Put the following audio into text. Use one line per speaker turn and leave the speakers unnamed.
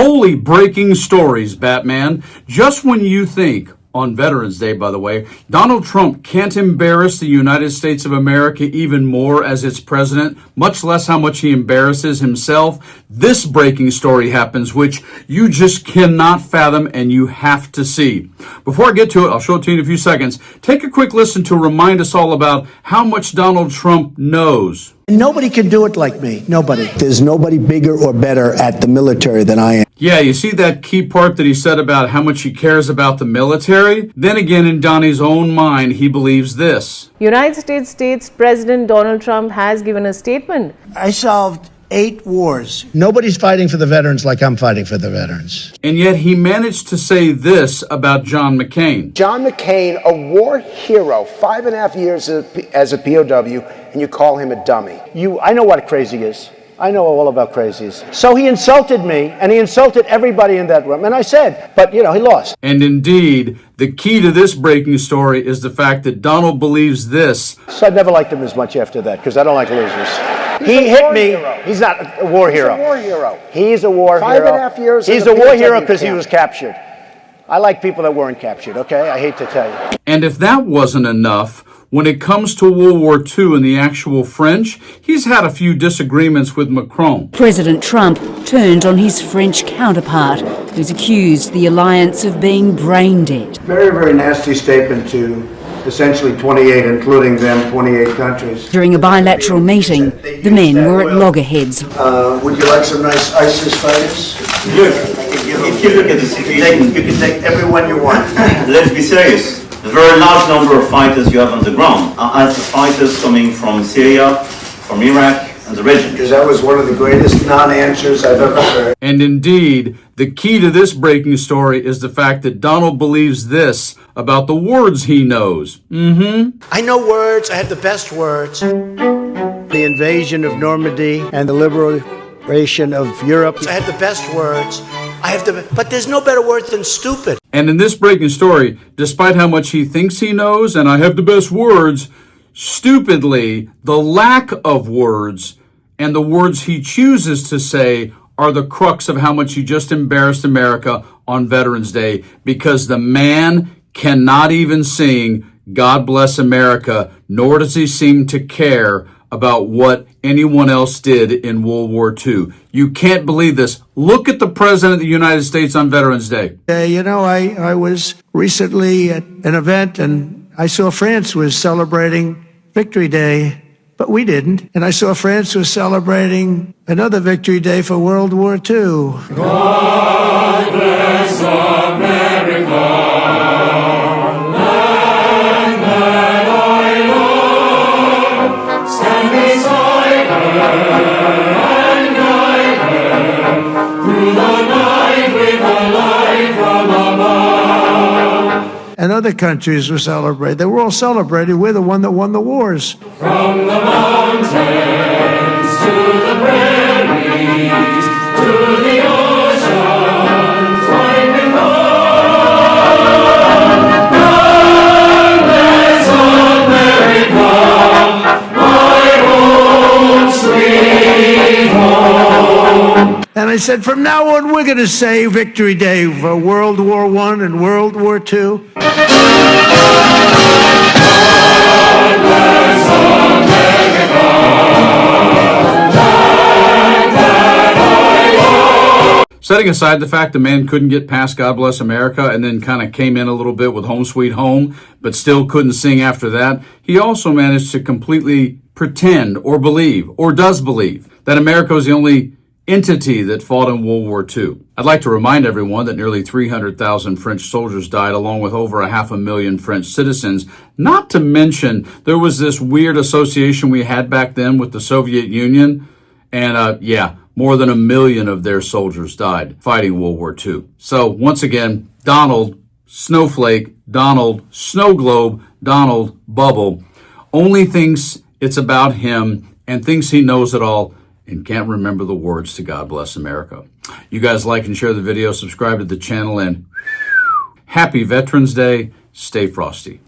Holy breaking stories, Batman. Just when you think, on Veterans Day, by the way, Donald Trump can't embarrass the United States of America even more as its president, much less how much he embarrasses himself, this breaking story happens, which you just cannot fathom and you have to see. Before I get to it, I'll show it to you in a few seconds. Take a quick listen to remind us all about how much Donald Trump knows.
Nobody can do it like me. Nobody. There's nobody bigger or better at the military than I am.
Yeah, you see that key part that he said about how much he cares about the military? Then again, in Donnie's own mind, he believes this.
United States President Donald Trump has given a statement.
I solved 8 wars. Nobody's fighting for the veterans like I'm fighting for the veterans.
And yet he managed to say this about John McCain.
John McCain, a war hero, 5.5 years as a POW, and you call him a dummy. I know what crazy is. I know all about crazies. So he insulted me, and he insulted everybody in that room. And I said, but, he lost.
And indeed, the key to this breaking story is the fact that Donald believes this.
So I never liked him as much after that, because I don't like losers. He hit me. Hero. He's not a war hero. He's a war hero. He's a war hero. 5.5 years. He's a war hero because he was captured. I like people that weren't captured, okay? I hate to tell you.
And if that wasn't enough, when it comes to World War II and the actual French, he's had a few disagreements with Macron.
President Trump turned on his French counterpart, who's accused the alliance of being brain dead.
Very, very nasty statement to essentially 28, including them, 28 countries.
During a bilateral meeting, the men were at loggerheads.
Would you like some nice ISIS fighters?
Look, if you look at the situation,
You can take everyone you want.
let's be serious. The very large number of fighters you have on the ground are as the fighters coming from Syria, from Iraq, and the region.
Because that was one of the greatest non-answers I've ever heard.
And indeed, the key to this breaking story is the fact that Donald believes this about the words he knows.
I know words. I have the best words. The invasion of Normandy and the liberation of Europe. I have the best words. But there's no better word than stupid.
And in this breaking story, despite how much he thinks he knows, and I have the best words, stupidly, the lack of words and the words he chooses to say are the crux of how much he just embarrassed America on Veterans Day, because the man cannot even sing God Bless America, nor does he seem to care about what anyone else did in World War II. You can't believe this. Look at the President of the United States on Veterans Day.
I was recently at an event, and I saw France was celebrating Victory Day, but we didn't. And I saw France was celebrating another Victory Day for World War II.
God bless America.
And other countries were celebrating. They were all celebrating. We're the one that won the wars.
From the mountains to the prairies to the ocean, flying before. God bless America, my home, sweet home.
And I said, from now on, we're going to say Victory Day for World War I and World War II.
Setting aside the fact the man couldn't get past God Bless America and then kind of came in a little bit with Home Sweet Home, but still couldn't sing after that, he also managed to completely pretend or believe, or does believe, that America was the only entity that fought in World War II. I'd like to remind everyone that nearly 300,000 French soldiers died, along with over 500,000 French citizens. Not to mention, there was this weird association we had back then with the Soviet Union, and more than 1 million of their soldiers died fighting World War II. So once again, Donald Snowflake, Donald Snow Globe, Donald Bubble only thinks it's about him and thinks he knows it all and can't remember the words to God Bless America. You guys like and share the video, subscribe to the channel, and happy Veterans Day. Stay frosty.